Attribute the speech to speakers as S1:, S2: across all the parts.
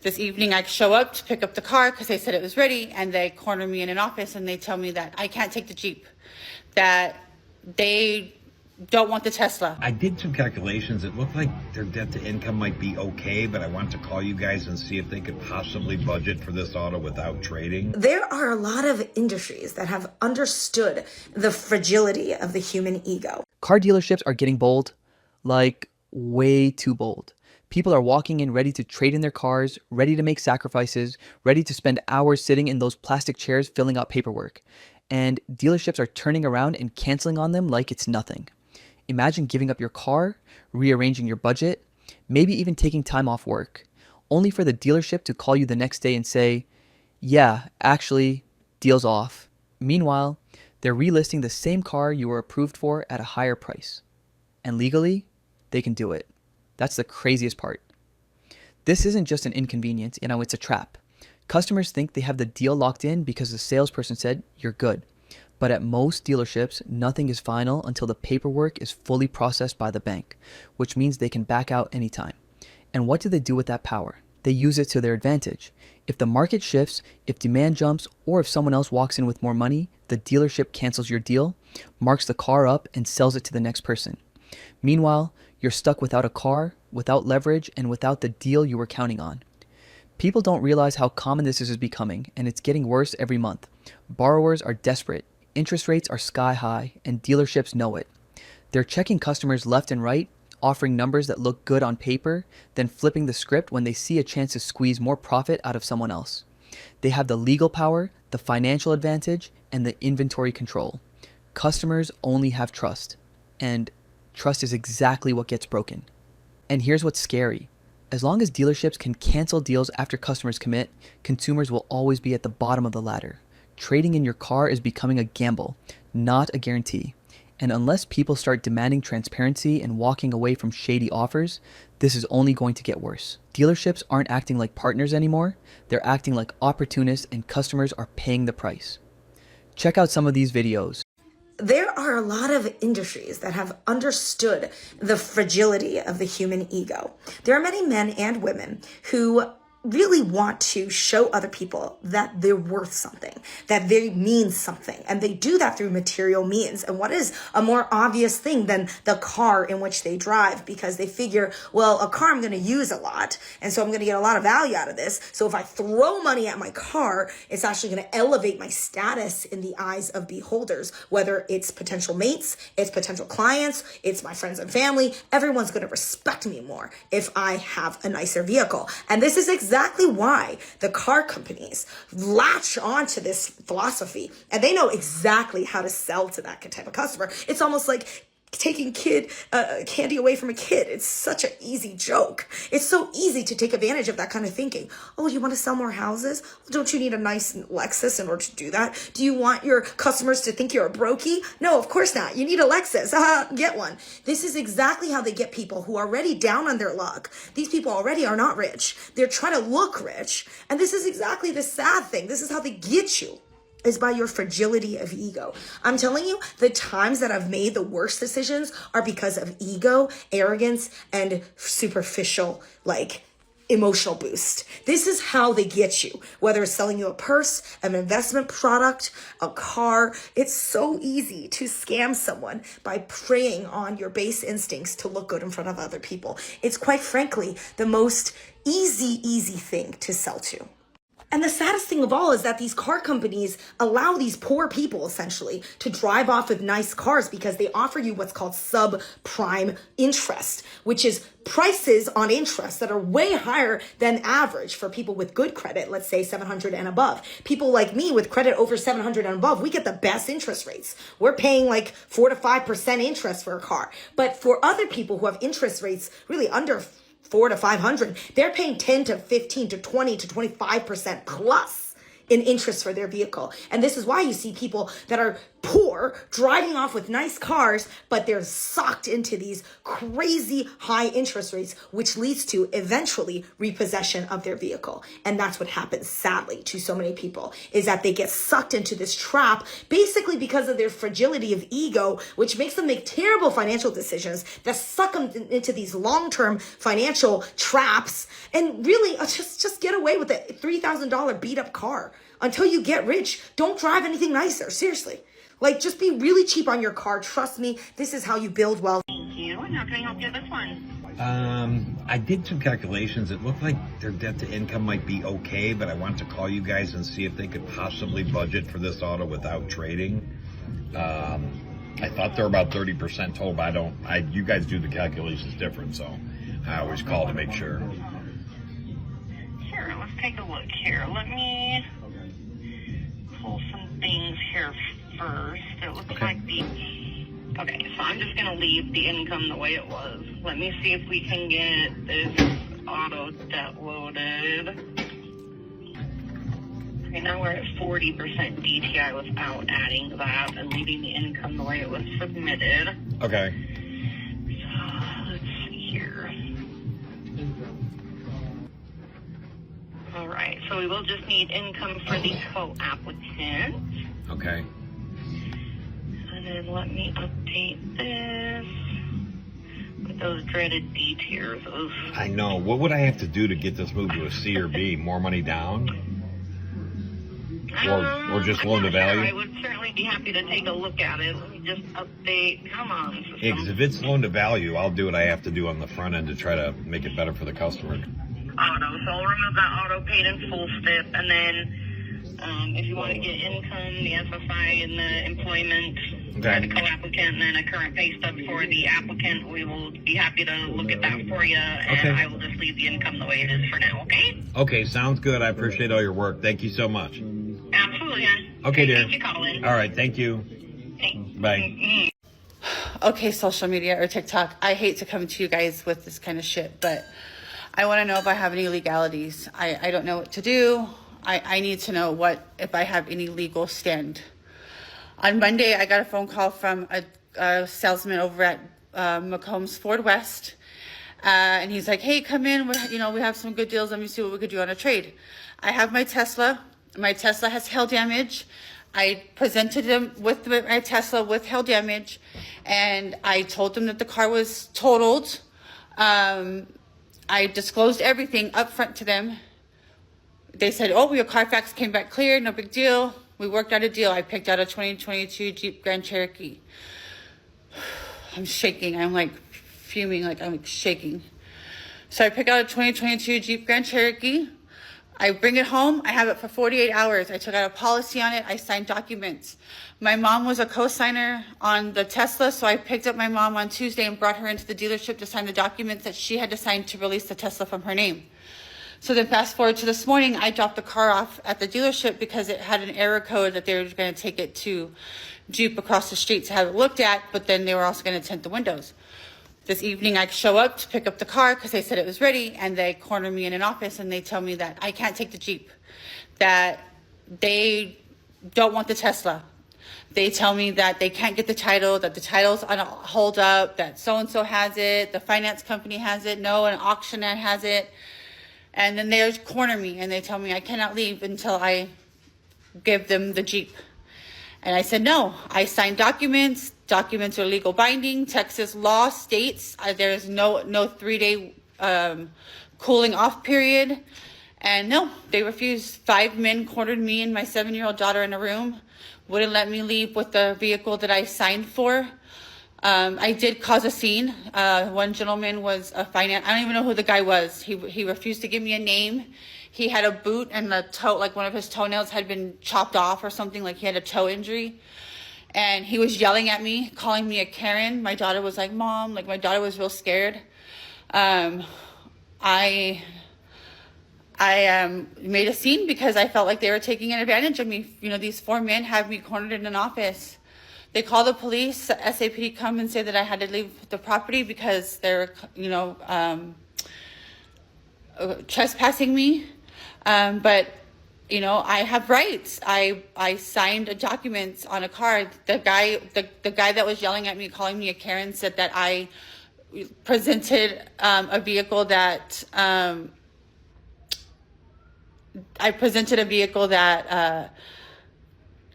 S1: This evening, I show up to pick up the car because they said it was ready, and they corner me in an office and they tell me that I can't take the Jeep, that they don't want the Tesla.
S2: I did some calculations. It looked like their debt to income might be okay, but I wanted to call you guys and see if they could possibly budget for this auto without trading.
S3: There are a lot of industries that have understood the fragility of the human ego.
S4: Car dealerships are getting bold, like way too bold. People are walking in ready to trade in their cars, ready to make sacrifices, ready to spend hours sitting in those plastic chairs filling out paperwork. And dealerships are turning around and canceling on them like it's nothing. Imagine giving up your car, rearranging your budget, maybe even taking time off work, only for the dealership to call you the next day and say, yeah, actually, deal's off. Meanwhile, they're relisting the same car you were approved for at a higher price. And legally, they can do it. That's the craziest part. This isn't just an inconvenience, it's a trap. Customers think they have the deal locked in because the salesperson said, you're good. But at most dealerships, nothing is final until the paperwork is fully processed by the bank, which means they can back out anytime. And what do they do with that power? They use it to their advantage. If the market shifts, if demand jumps, or if someone else walks in with more money, the dealership cancels your deal, marks the car up, and sells it to the next person. Meanwhile, you're stuck without a car, without leverage, and without the deal you were counting on. People don't realize how common this is becoming, and it's getting worse every month. Borrowers are desperate, interest rates are sky high, and dealerships know it. They're checking customers left and right, offering numbers that look good on paper, then flipping the script when they see a chance to squeeze more profit out of someone else. They have the legal power, the financial advantage, and the inventory control. Customers only have trust, and trust is exactly what gets broken. And here's what's scary. As long as dealerships can cancel deals after customers commit, consumers will always be at the bottom of the ladder. Trading in your car is becoming a gamble, not a guarantee. And unless people start demanding transparency and walking away from shady offers, this is only going to get worse. Dealerships aren't acting like partners anymore. They're acting like opportunists, and customers are paying the price. Check out some of these videos.
S3: There are a lot of industries that have understood the fragility of the human ego. There are many men and women who really want to show other people that they're worth something, that they mean something. And they do that through material means. And what is a more obvious thing than the car in which they drive? Because they figure, well, a car I'm going to use a lot. And so I'm going to get a lot of value out of this. So if I throw money at my car, it's actually going to elevate my status in the eyes of beholders, whether it's potential mates, it's potential clients, it's my friends and family. Everyone's going to respect me more if I have a nicer vehicle. And this is exactly why the car companies latch onto this philosophy, and they know exactly how to sell to that type of customer. It's almost like taking candy away from a kid. It's such an easy joke. It's so easy to take advantage of that kind of thinking. Oh, you want to sell more houses? Well, don't you need a nice Lexus in order to do that? Do you want your customers to think you're a brokey? No, of course not. You need a Lexus. Get one. This is exactly how they get people who are already down on their luck. These people already are not rich. They're trying to look rich. And this is exactly the sad thing. This is how they get you, is by your fragility of ego. I'm telling you, the times that I've made the worst decisions are because of ego, arrogance, and superficial, emotional boost. This is how they get you, whether it's selling you a purse, an investment product, a car. It's so easy to scam someone by preying on your base instincts to look good in front of other people. It's quite frankly the most easy thing to sell to. And the saddest thing of all is that these car companies allow these poor people essentially to drive off with nice cars because they offer you what's called subprime interest, which is prices on interest that are way higher than average for people with good credit, let's say 700 and above. People like me with credit over 700 and above, we get the best interest rates. We're paying 4 to 5% interest for a car. But for other people who have interest rates really under 4 to 500, they're paying 10 to 15 to 20 to 25% plus in interest for their vehicle. And this is why you see people that are poor, driving off with nice cars, but they're sucked into these crazy high interest rates, which leads to eventually repossession of their vehicle. And that's what happens, sadly, to so many people, is that they get sucked into this trap, basically because of their fragility of ego, which makes them make terrible financial decisions that suck them into these long-term financial traps. And really, just get away with a $3,000 beat-up car until you get rich. Don't drive anything nicer, seriously. Like, just be really cheap on your car. Trust me, this is how you build wealth.
S5: Thank you. And how can I help you with this one?
S2: I did some calculations. It looked like their debt to income might be okay, but I wanted to call you guys and see if they could possibly budget for this auto without trading. I thought they're about 30% total, but you guys do the calculations different, so I always call to make sure.
S5: Sure, let's take a look here. Let me pull some things here first. It looks like okay, so I'm just going to leave the income the way it was. Let me see if we can get this auto debt loaded. Okay, now we're at 40% DTI without adding that and leaving the income the way it was submitted.
S2: Okay.
S5: So, let's see here. All right, so we will just need income for the co-applicant.
S2: Okay.
S5: And then let me update this with those dreaded details.
S2: I know. What would I have to do to get this moved to a C or B? More money down? Or just loan to value?
S5: I would certainly be happy to take a look at it. Let me just update. Come on.
S2: Yeah, because if it's loan to value, I'll do what I have to do on the front end to try to make it better for the customer.
S5: Auto. So I'll remove that auto paid in full step, and then if you want to get income, the SSI, and the employment for the co-applicant, and then a current pay stub for the applicant, we will be happy to look at that for you, and I will just leave the income the way it is for now, okay?
S2: Okay, sounds good. I appreciate all your work. Thank you so much.
S5: Absolutely, hon.
S2: Okay, dear.
S5: Thanks for calling.
S2: All right, thank you.
S5: Thanks.
S2: Bye.
S1: Okay, social media or TikTok, I hate to come to you guys with this kind of shit, but I want to know if I have any legalities. I don't know what to do. I need to know if I have any legal stand. On Monday, I got a phone call from a salesman over at McCombs Ford West. And he's like, hey, come in. We have some good deals. Let me see what we could do on a trade. I have my Tesla. My Tesla has hail damage. I presented him with my Tesla with hail damage. And I told them that the car was totaled. I disclosed everything up front to them. They said, oh, your Carfax came back clear, no big deal. We worked out a deal. I picked out a 2022 Jeep Grand Cherokee. I'm shaking. I'm like fuming, like I'm shaking. So I pick out a 2022 Jeep Grand Cherokee. I bring it home. I have it for 48 hours. I took out a policy on it. I signed documents. My mom was a co-signer on the Tesla, so I picked up my mom on Tuesday and brought her into the dealership to sign the documents that she had to sign to release the Tesla from her name. So then fast forward to this morning, I dropped the car off at the dealership because it had an error code that they were going to take it to Jeep across the street to have it looked at, but then they were also going to tint the windows. This evening, I show up to pick up the car because they said it was ready, and they corner me in an office and they tell me that I can't take the Jeep, that they don't want the Tesla. They tell me that they can't get the title, that the title's on a hold up, that so-and-so has it, the finance company has it, no, an auctioneer has it. And then they corner me and they tell me I cannot leave until I give them the Jeep. And I said, no, I signed documents. Documents are legal binding. Texas law states there is no 3-day cooling off period. And no, they refused. 5 men cornered me and my 7-year-old daughter in a room, wouldn't let me leave with the vehicle that I signed for. I did cause a scene. One gentleman was a finance, I don't even know who the guy was. He refused to give me a name. He had a boot and the toe, like one of his toenails had been chopped off or something, like he had a toe injury. And he was yelling at me, calling me a Karen. My daughter was like, Mom, like my daughter was real scared. I made a scene because I felt like they were taking advantage of me. These 4 men have me cornered in an office. They call the police, SAPD come and say that I had to leave the property because they're, trespassing me. But you know, I have rights. I signed a document on a card. The guy that was yelling at me, calling me a Karen, said that I presented a vehicle that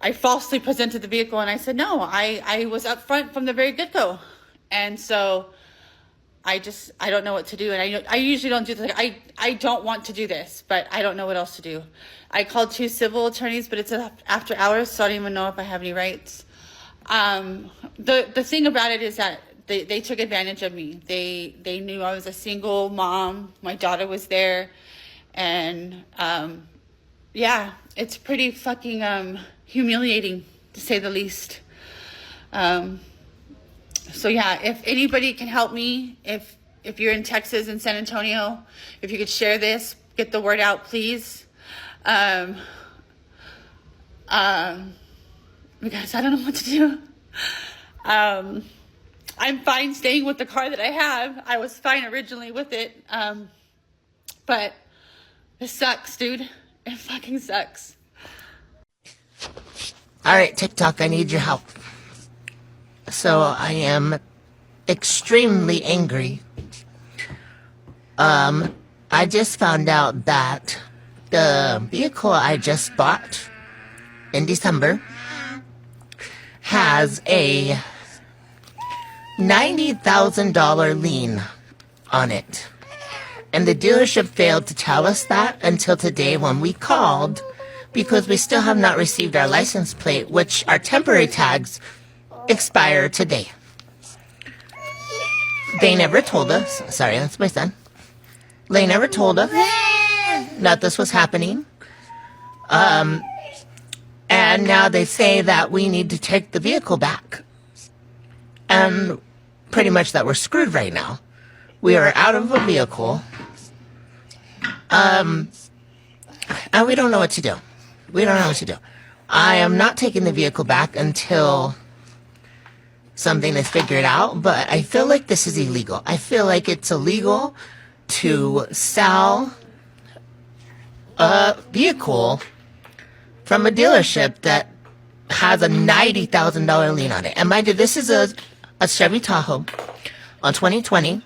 S1: I falsely presented the vehicle, and I said no. I was upfront from the very get-go, and so I don't know what to do. And I usually don't do this. I don't want to do this, but I don't know what else to do. I called 2 civil attorneys, but it's after hours, so I don't even know if I have any rights. The thing about it is that they took advantage of me. They knew I was a single mom. My daughter was there, and yeah, it's pretty fucking humiliating, to say the least. So yeah, if anybody can help me, if you're in Texas and San Antonio, if you could share this, get the word out, please. Because I don't know what to do. I'm fine staying with the car that I have. I was fine originally with it. But this sucks, dude. It fucking sucks.
S6: All right, TikTok, I need your help. So I am extremely angry. I just found out that the vehicle I just bought in December has a $90,000 lien on it. And the dealership failed to tell us that until today when we called, because we still have not received our license plate, which our temporary tags expire today. They never told us. Sorry, that's my son. They never told us that this was happening. And now they say that we need to take the vehicle back. And pretty much that we're screwed right now. We are out of a vehicle. And we don't know what to do. We don't know what to do. I am not taking the vehicle back until something is figured out, but I feel like this is illegal. I feel like it's illegal to sell a vehicle from a dealership that has a $90,000 lien on it. And mind you, this is a Chevy Tahoe on 2020.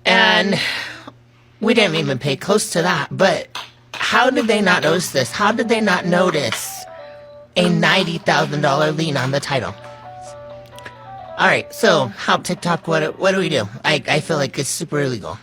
S6: And we didn't even pay close to that, but how did they not notice this? How did they not notice a $90,000 lien on the title? All right, so help TikTok. What do we do? I feel like it's super illegal.